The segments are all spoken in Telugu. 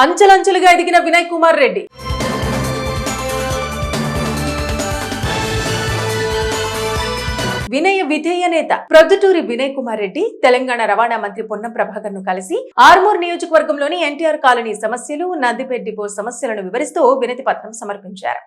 అంచెలంచెలుగా ఎదిగిన వినయ్ కుమార్ రెడ్డి. వినయ విధేయ నేత ప్రొద్దుటూరి వినయ్ కుమార్ రెడ్డి తెలంగాణ రవాణా మంత్రి పొన్నం ప్రభాకర్ ను కలిసి ఆర్మూర్ నియోజకవర్గంలోని ఎన్టీఆర్ కాలనీ సమస్యలు, నందిపేట్ డిపో సమస్యలను వివరిస్తూ వినతి పత్రం సమర్పించారు.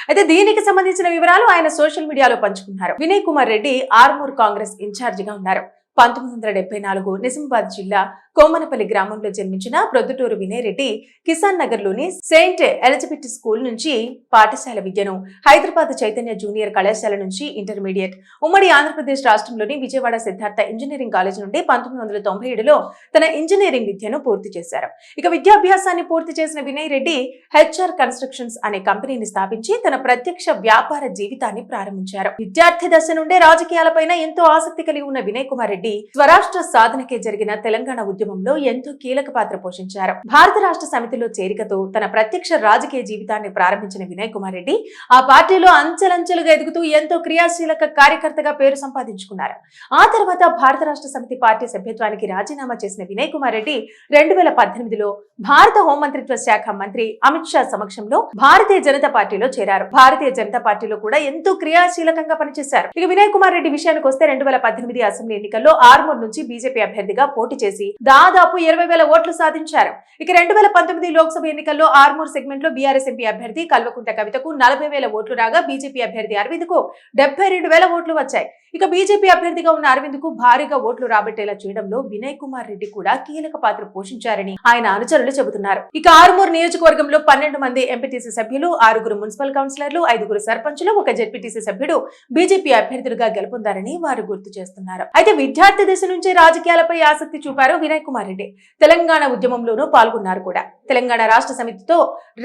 అయితే దీనికి సంబంధించిన వివరాలు ఆయన సోషల్ మీడియాలో పంచుకున్నారు. వినయ్ కుమార్ రెడ్డి ఆర్మూర్ కాంగ్రెస్ ఇన్ఛార్జిగా ఉన్నారు. 1974 నిజామాబాద్ జిల్లా కోమనపల్లి గ్రామంలో జన్మించిన ప్రొద్దుటూరు వినయ్ రెడ్డి కిసాన్ నగర్ లోని సెయింట్ ఎలిజబెత్ స్కూల్ నుంచి పాఠశాల విద్యను, హైదరాబాద్ చైతన్య జూనియర్ కళాశాల నుంచి ఇంటర్మీడియట్, ఉమ్మడి ఆంధ్రప్రదేశ్ రాష్ట్రంలోని విజయవాడ సిద్ధార్థ ఇంజనీరింగ్ కాలేజ్ నుండి 1997లో తన ఇంజనీరింగ్ విద్యను పూర్తి చేశారు. ఇక విద్యాభ్యాసాన్ని పూర్తి చేసిన వినయ్ రెడ్డి హెచ్ఆర్ కన్స్ట్రక్షన్స్ అనే కంపెనీని స్థాపించి తన ప్రత్యక్ష వ్యాపార జీవితాన్ని ప్రారంభించారు. విద్యార్థి దశ నుండే రాజకీయాలపైన ఎంతో ఆసక్తి కలిగి ఉన్న వినయ్ కుమార్ రెడ్డి స్వరాష్ట్ర సాధనకే జరిగిన తెలంగాణ ఉద్యమంలో ఎంతో కీలక పాత్ర పోషించారు. భారత రాష్ట్ర సమితిలో చేరికతో తన ప్రత్యక్ష రాజకీయ జీవితాన్ని ప్రారంభించిన వినయ్ కుమార్ రెడ్డి ఆ పార్టీలో అంచెలంచెలుగా ఎదుగుతూ ఎంతో క్రియాశీలక కార్యకర్తగా పేరు సంపాదించుకున్నారు. ఆ తర్వాత భారత రాష్ట్ర సమితి పార్టీ సభ్యత్వానికి రాజీనామా చేసిన వినయ్ కుమార్ రెడ్డి 2018లో భారత హోంమంత్రిత్వ శాఖ మంత్రి అమిత్ షా సమక్షంలో భారతీయ జనతా పార్టీలో చేరారు. భారతీయ జనతా పార్టీలో కూడా ఎంతో క్రియాశీలకంగా పనిచేశారు. ఇక వినయ్ కుమార్ రెడ్డి విషయానికి వస్తే 2018 అసెంబ్లీ ఎన్నికల్లో ఆర్మూర్ నుంచి బీజేపీ అభ్యర్థిగా పోటీ చేసి దాదాపు 20,000 ఓట్లు సాధించారు. ఇక 2019 లోక్సభ ఎన్నికల్లో ఆర్మూర్ సెగ్మెంట్ లో బీఆర్ఎస్ ఎంపీ అభ్యర్థి కల్వకుంట్ల కవితకు 40,000 ఓట్లు రాగా బీజేపీ అభ్యర్థి అరవింద్ కు 72,000 ఓట్లు వచ్చాయి. ఇక బీజేపీ అభ్యర్థిగా ఉన్న అరవింద్ కు భారీగా ఓట్లు రాబట్టేలా చేయడంలో వినయ్ కుమార్ రెడ్డి కూడా కీలక పాత్ర పోషించారని ఆయన అనుచరులు చెబుతున్నారు. ఇక ఆర్మూర్ నియోజకవర్గంలో 12 మంది ఎంపీటీసీ సభ్యులు, 6 మున్సిపల్ కౌన్సిలర్లు, 5 సర్పంచులు, 1 జెడ్పీటీసీ సభ్యుడు బీజేపీ అభ్యర్థులుగా గెలుపొందారని వారు గుర్తు చేస్తున్నారు. అయితే విద్యార్థి దశ నుంచే రాజకీయాలపై ఆసక్తి చూపారు వినయ్ కుమార్ రెడ్డి. తెలంగాణ ఉద్యమంలోనూ పాల్గొన్నారు కూడా. తెలంగాణ రాష్ట్ర సమితితో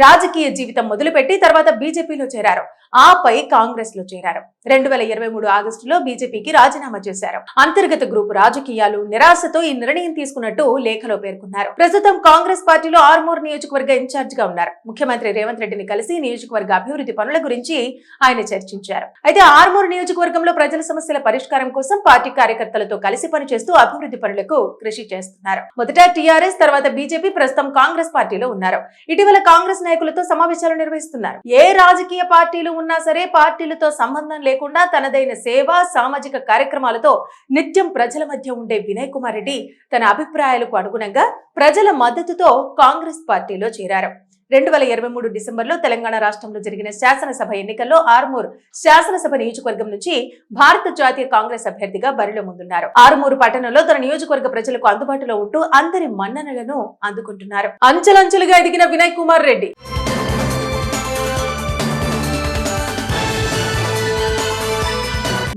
రాజకీయ జీవితం మొదలుపెట్టి తర్వాత బీజేపీలో చేరారు. ఆపై కాంగ్రెస్ లో చేరారు. 2023 ఆగస్టులో బీజేపీకి రాజీనామా చేశారు. అంతర్గత గ్రూపు రాజకీయాలు, నిరాశతో ఈ నిర్ణయం తీసుకున్నట్టు లేఖలో పేర్కొన్నారు. ప్రస్తుతం కాంగ్రెస్ పార్టీలో ఆర్మూర్ నియోజకవర్గ ఇన్ఛార్జ్ గా ఉన్నారు. ముఖ్యమంత్రి రేవంత్ రెడ్డిని కలిసి నియోజకవర్గ అభివృద్ధి పనుల గురించి ఆయన చర్చించారు. అయితే ఆర్మూర్ నియోజకవర్గంలో ప్రజల సమస్యల పరిష్కారం కోసం పార్టీ కార్యకర్తలతో కలిసి పనిచేస్తూ అభివృద్ధి పనులకు కృషి చేస్తున్నారు. మొదట టీఆర్ఎస్, తర్వాత బీజేపీ, ప్రస్తుతం కాంగ్రెస్ పార్టీలో ఉన్నారు. ఇటీవల కాంగ్రెస్ నాయకులతో సమావేశాలు నిర్వహిస్తున్నారు. ఏ రాజకీయ పార్టీలు ఉన్నా సరే పార్టీలతో సంబంధం లేకుండా తనదైన సేవా, సామాజిక కార్యక్రమాలతో నిత్యం ప్రజల మధ్య ఉండే వినయ్ కుమార్ రెడ్డి తన అభిప్రాయాలకు అనుగుణంగా ప్రజల మద్దతుతో కాంగ్రెస్ పార్టీలో చేరారు. 2023 డిసెంబర్లో తెలంగాణ రాష్ట్రంలో జరిగిన శాసనసభ ఎన్నికల్లో ఆర్మూర్ శాసనసభ నియోజకవర్గం నుంచి భారత జాతీయ కాంగ్రెస్ అభ్యర్థిగా బరిలో ముందున్నారు. ఆర్మూరు పట్టణంలో తన నియోజకవర్గ ప్రజలకు అందుబాటులో ఉంటూ అందరి మన్ననలను అందుకుంటున్నారు. అంచెలంచెలుగా ఎదిగిన వినయ్ కుమార్ రెడ్డి.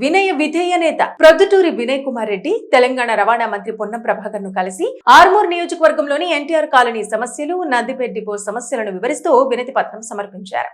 వినయ విధేయ నేత ప్రొద్దుటూరి వినయ్ కుమార్ రెడ్డి తెలంగాణ రవాణా మంత్రి పొన్నం ప్రభాకర్ ను కలిసి ఆర్మూర్ నియోజకవర్గంలోని ఎన్టీఆర్ కాలనీ సమస్యలు, నందిపేట్ డిపో సమస్యలను వివరిస్తూ వినతి పత్రం సమర్పించారు.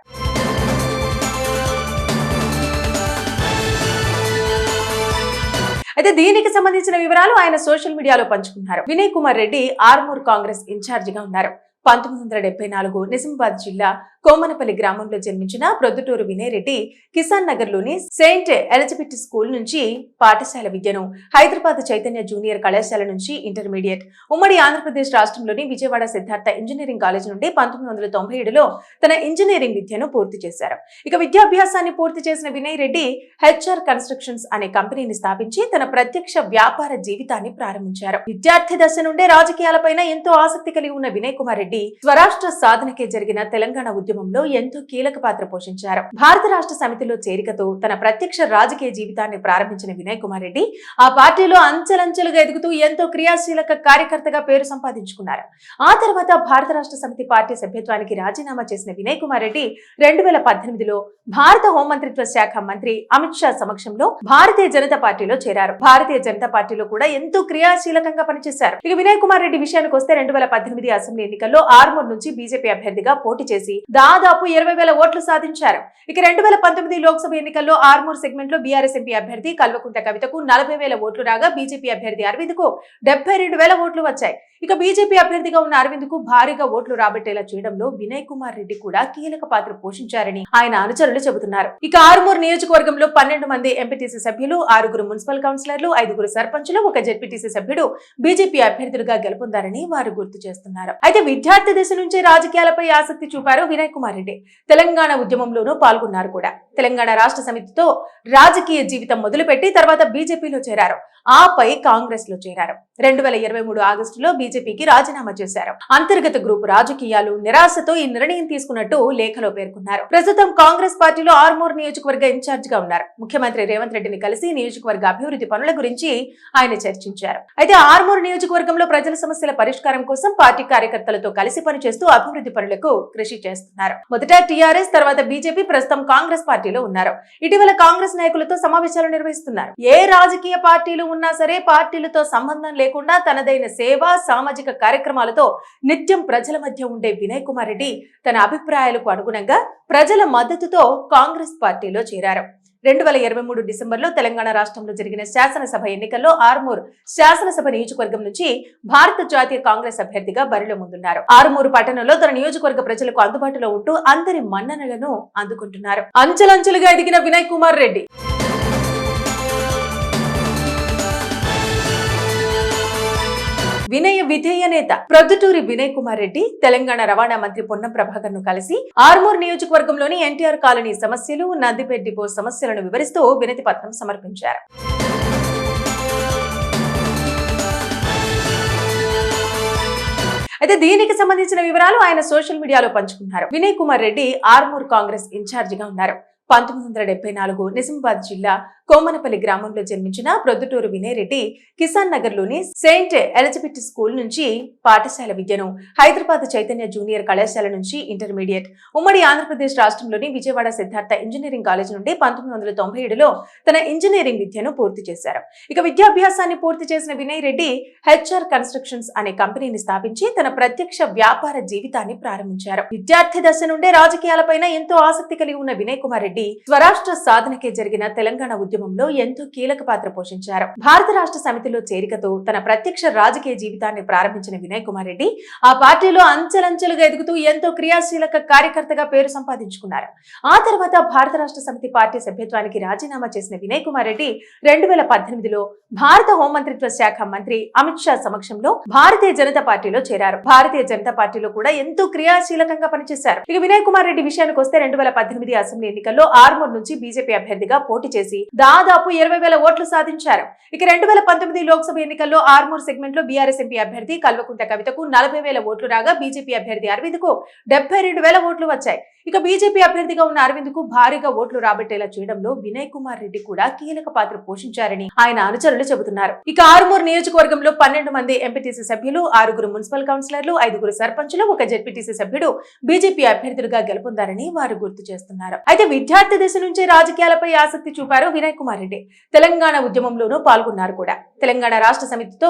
అయితే దీనికి సంబంధించిన వివరాలు ఆయన సోషల్ మీడియాలో పంచుకున్నారు. వినయ్ కుమార్ రెడ్డి ఆర్మూర్ కాంగ్రెస్ ఇన్ఛార్జిగా ఉన్నారు. 1974 నిజామాబాద్ జిల్లా కోమనపల్లి గ్రామంలో జన్మించిన ప్రొద్దుటూరు వినయ్ రెడ్డి కిసాన్ నగర్ లోని సెయింట్ ఎలిజబెత్ స్కూల్ నుంచి పాఠశాల విద్యను, హైదరాబాద్ చైతన్య జూనియర్ కళాశాల నుంచి ఇంటర్మీడియట్, ఉమ్మడి ఆంధ్రప్రదేశ్ రాష్ట్రంలోని విజయవాడ సిద్ధార్థ ఇంజనీరింగ్ కాలేజ్ నుండి 1997లో తన ఇంజనీరింగ్ విద్యను పూర్తి చేశారు. ఇక విద్యాభ్యాసాన్ని పూర్తి చేసిన వినయ్ రెడ్డి హెచ్ఆర్ కన్స్ట్రక్షన్స్ అనే కంపెనీని స్థాపించి తన ప్రత్యక్ష వ్యాపార జీవితాన్ని ప్రారంభించారు. విద్యార్థి దశ నుండే రాజకీయాలపైన ఎంతో ఆసక్తి కలిగి ఉన్న వినయ్ కుమార్ రెడ్డి స్వరాష్ట్ర సాధనకే జరిగిన తెలంగాణ ఉద్యమంలో ఎంతో కీలక పాత్ర పోషించారు. భారత రాష్ట్ర సమితిలో చేరికతో తన ప్రత్యక్ష రాజకీయ జీవితాన్ని ప్రారంభించిన వినయ్ కుమార్ రెడ్డి ఆ పార్టీలో అంచెలంచెలుగా ఎదుగుతూ ఎంతో క్రియాశీలక కార్యకర్తగా పేరు సంపాదించుకున్నారు. ఆ తర్వాత భారత రాష్ట్ర సమితి పార్టీ సభ్యత్వానికి రాజీనామా చేసిన వినయ్ కుమార్ రెడ్డి 2018లో భారత హోంమంత్రిత్వ శాఖ మంత్రి అమిత్ షా సమక్షంలో భారతీయ జనతా పార్టీలో చేరారు. భారతీయ జనతా పార్టీలో కూడా ఎంతో క్రియాశీలకంగా పనిచేశారు. ఇక వినయ్ కుమార్ రెడ్డి విషయానికి వస్తే 2018 అసెంబ్లీ ఎన్నికల్లో ఆర్మూర్ నుంచి బీజేపీ అభ్యర్థిగా పోటీ చేసి దాదాపు 20,000 ఓట్లు సాధించారు. ఇక 2019 లోక్సభ ఎన్నికల్లో ఆర్మూర్ సెగ్మెంట్ లో బీఆర్ఎస్ ఎంపీ అభ్యర్థి కల్వకుంట్ల కవితకు 40,000 ఓట్లు రాగా బీజేపీ అభ్యర్థి అరవింద్ కు 72,000 ఓట్లు వచ్చాయి. ఇక బీజేపీ అభ్యర్థిగా ఉన్న అరవింద్ కు భారీగా ఓట్లు రాబట్టేలా చేయడంలో వినయ్ కుమార్ రెడ్డి కూడా కీలక పాత్ర పోషించారని ఆయన అనుచరులు చెబుతున్నారు. ఇక ఆర్మూర్ నియోజకవర్గంలో 12 మంది ఎంపీటీసీ సభ్యులు, 6 మున్సిపల్ కౌన్సిలర్లు, 5 సర్పంచులు, 1 జెడ్పీటీసీ సభ్యుడు బీజేపీ అభ్యర్థులుగా గెలుపొందారని వారు గుర్తు చేస్తున్నారు. అయితే విద్యార్థి దశ నుంచే రాజకీయాలపై ఆసక్తి చూపారు వినయ్ కుమార్ రెడ్డి. తెలంగాణ ఉద్యమంలోనూ పాల్గొన్నారు కూడా. తెలంగాణ రాష్ట్ర సమితితో రాజకీయ జీవితం మొదలుపెట్టి తర్వాత బీజేపీలో చేరారు. ఆపై కాంగ్రెస్ లో చేరారు. 2023 ఆగస్టులో బీజేపీకి రాజీనామా చేశారు. అంతర్గత గ్రూపు రాజకీయాలు, నిరాశతో ఈ నిర్ణయం తీసుకున్నట్టు లేఖలో పేర్కొన్నారు. ప్రస్తుతం కాంగ్రెస్ పార్టీలో ఆర్మూర్ నియోజకవర్గ ఇన్ఛార్జ్ గా ఉన్నారు. ముఖ్యమంత్రి రేవంత్ రెడ్డిని కలిసి నియోజకవర్గ అభివృద్ధి పనుల గురించి ఆయన చర్చించారు. అయితే ఆర్మూర్ నియోజకవర్గంలో ప్రజల సమస్యల పరిష్కారం కోసం పార్టీ కార్యకర్తలతో కలిసి పనిచేస్తూ అభివృద్ధి పనులకు కృషి చేస్తున్నారు. మొదట టీఆర్ఎస్, తర్వాత బీజేపీ, ప్రస్తుతం కాంగ్రెస్ పార్టీలో ఉన్నారు. ఇటీవల కాంగ్రెస్ నాయకులతో సమావేశాలు నిర్వహిస్తున్నారు. ఏ రాజకీయ పార్టీలు ఉన్నా సరే పార్టీలతో సంబంధం లేకుండా తనదైన సేవ, సామాజిక కార్యక్రమాలతో నిత్యం ప్రజల మధ్య ఉండే వినయ్ కుమార్ రెడ్డి తన అభిప్రాయాలకు అనుగుణంగా ప్రజల మద్దతుతో కాంగ్రెస్ పార్టీలో చేరారు. 2023 డిసెంబర్లో తెలంగాణ రాష్ట్రంలో జరిగిన శాసనసభ ఎన్నికల్లో ఆర్మూర్ శాసనసభ నియోజకవర్గం నుంచి భారత జాతీయ కాంగ్రెస్ అభ్యర్థిగా బరిలో ముందున్నారు. ఆర్మూరు పట్టణంలో తన నియోజకవర్గ ప్రజలకు అందుబాటులో ఉంటూ అందరి మన్ననలను అందుకుంటున్నారు. అంచెలంచెలుగా ఎదిగిన వినయ్ కుమార్ రెడ్డి వినయ విధేయ నేత ప్రొద్దుటూరి వినయ్ కుమార్ రెడ్డి తెలంగాణ రవాణా మంత్రి పొన్నం ప్రభాకర్ ను కలిసి ఆర్మూర్ నియోజకవర్గంలోని ఎన్టీఆర్ కాలనీ సమస్యలు, నందిపేట్ డిపో సమస్యలను వివరిస్తూ వినతి పత్రం సమర్పించారు. అయితే దీనికి సంబంధించిన వివరాలు ఆయన సోషల్ మీడియాలో పంచుకున్నారు. వినయ్ కుమార్ రెడ్డి ఆర్మూర్ కాంగ్రెస్ ఇన్ఛార్జ్ గా ఉన్నారు. 1974 నిజామాబాద్ జిల్లా కోమనపల్లి గ్రామంలో జన్మించిన ప్రొద్దుటూరు వినయ్ రెడ్డి కిసాన్ నగర్ లోని సెయింట్ ఎలిజబెత్ స్కూల్ నుంచి పాఠశాల విద్యను, హైదరాబాద్ చైతన్య జూనియర్ కళాశాల నుంచి ఇంటర్మీడియట్, ఉమ్మడి ఆంధ్రప్రదేశ్ రాష్ట్రంలోని విజయవాడ సిద్ధార్థ ఇంజనీరింగ్ కాలేజ్ నుండి 1997లో తన ఇంజనీరింగ్ విద్యను పూర్తి చేశారు. ఇక విద్యాభ్యాసాన్ని పూర్తి చేసిన వినయ్ రెడ్డి హెచ్ఆర్ కన్స్ట్రక్షన్స్ అనే కంపెనీని స్థాపించి తన ప్రత్యక్ష వ్యాపార జీవితాన్ని ప్రారంభించారు. విద్యార్థి దశ నుండే రాజకీయాలపైన ఎంతో ఆసక్తి కలిగి ఉన్న వినయ్ కుమార్ రెడ్డి స్వరాష్ట్ర సాధనకే జరిగిన తెలంగాణ ఉద్యమంలో ఎంతో కీలక పాత్ర పోషించారు. భారత రాష్ట్ర సమితిలో చేరికతో తన ప్రత్యక్ష రాజకీయ జీవితాన్ని ప్రారంభించిన వినయ్ కుమార్ రెడ్డి ఆ పార్టీలో అంచెలంచెలుగా ఎదుగుతూ ఎంతో క్రియాశీలక కార్యకర్తగా పేరు సంపాదించుకున్నారు. ఆ తర్వాత భారత రాష్ట్ర సమితి పార్టీ సభ్యత్వానికి రాజీనామా చేసిన వినయ్ కుమార్ రెడ్డి 2018లో భారత హోంమంత్రిత్వ శాఖ మంత్రి అమిత్ షా సమక్షంలో భారతీయ జనతా పార్టీలో చేరారు. భారతీయ జనతా పార్టీలో కూడా ఎంతో క్రియాశీలకంగా పనిచేశారు. ఇక వినయ్ కుమార్ రెడ్డి విషయానికి వస్తే 2018 అసెంబ్లీ ఎన్నికల్లో ఆర్మూర్ నుంచి బీజేపీ అభ్యర్థిగా పోటీ చేసి దాదాపు 20,000 ఓట్లు సాధించారు. ఇక 2019 లోక్సభ ఎన్నికల్లో ఆర్మూర్ సెగ్మెంట్ లో బీఆర్ఎస్ ఎంపీ అభ్యర్థి కల్వకుంట్ల కవితకు 40,000 ఓట్లు రాగా బీజేపీ అభ్యర్థి అరవింద్ కు 72,000 ఓట్లు వచ్చాయి. ఇక బీజేపీ అభ్యర్థిగా ఉన్న అరవింద్ కు భారీగా ఓట్లు రాబట్టేలా చేయడంలో వినయ్ కుమార్ రెడ్డి కూడా కీలక పాత్ర పోషించారని ఆయన అనుచరులు చెబుతున్నారు. ఇక ఆర్మూర్ నియోజకవర్గంలో 12 మంది ఎంపీటీసీ సభ్యులు, 6 మున్సిపల్ కౌన్సిలర్లు, 5 సర్పంచులు, 1 జెడ్పీటీసీ సభ్యుడు బీజేపీ అభ్యర్థులుగా గెలుపొందారని వారు గుర్తు చేస్తున్నారు. అయితే విద్యార్థి దశ నుంచే రాజకీయాలపై ఆసక్తి చూపారు వినయ్ కుమార్ రెడ్డి. తెలంగాణ ఉద్యమంలోనూ పాల్గొన్నారు కూడా. తెలంగాణ రాష్ట్ర సమితితో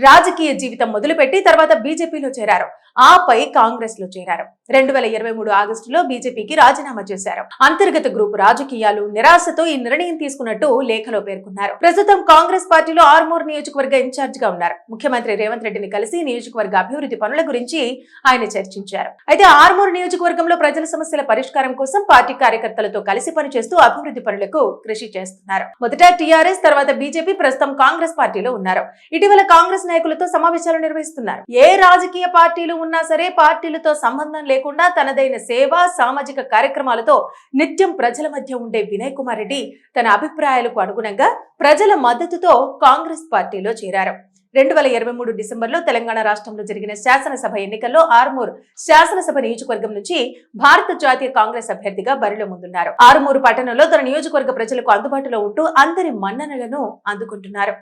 రాజకీయ జీవితం మొదలుపెట్టి తర్వాత బీజేపీలో చేరారు. ఆపై కాంగ్రెస్ లో చేరారు. 2023 ఆగస్టులో బీజేపీకి రాజీనామా చేశారు. అంతర్గత గ్రూపు రాజకీయాలు, నిరాశతో ఈ నిర్ణయం తీసుకున్నట్టు లేఖలో పేర్కొన్నారు. ప్రస్తుతం కాంగ్రెస్ పార్టీలో ఆర్మూర్ నియోజకవర్గ ఇన్ఛార్జ్ గా ఉన్నారు. ముఖ్యమంత్రి రేవంత్ రెడ్డిని కలిసి నియోజకవర్గ అభివృద్ధి పనుల గురించి ఆయన చర్చించారు. అయితే ఆర్మూర్ నియోజకవర్గంలో ప్రజల సమస్యల పరిష్కారం కోసం పార్టీ కార్యకర్తలతో కలిసి పనిచేస్తూ అభివృద్ధి పనులకు కృషి చేస్తున్నారు. మొదట టీఆర్ఎస్, తర్వాత బీజేపీ, ప్రస్తుతం కాంగ్రెస్ పార్టీలో ఉన్నారు. ఇటీవల కాంగ్రెస్ నాయకులతో సమావేశాలు నిర్వహిస్తున్నారు. ఏ రాజకీయ పార్టీలు ఉన్నా సరే పార్టీలతో సంబంధం లేకుండా తనదైన సేవ, సామాజిక కార్యక్రమాలతో నిత్యం ప్రజల మధ్య ఉండే వినయ్ కుమార్ రెడ్డి తన అభిప్రాయాలకు అనుగుణంగా ప్రజల మద్దతుతో కాంగ్రెస్ పార్టీలో చేరారు. 2023 డిసెంబర్లో తెలంగాణ రాష్ట్రంలో జరిగిన శాసనసభ ఎన్నికల్లో ఆర్మూర్ శాసనసభ నియోజకవర్గం నుంచి భారత జాతీయ కాంగ్రెస్ అభ్యర్థిగా బరిలో ముందున్నారు. ఆర్మూరు పట్టణంలో తన నియోజకవర్గ ప్రజలకు అందుబాటులో ఉంటూ అందరి మన్ననలను అందుకుంటున్నారు.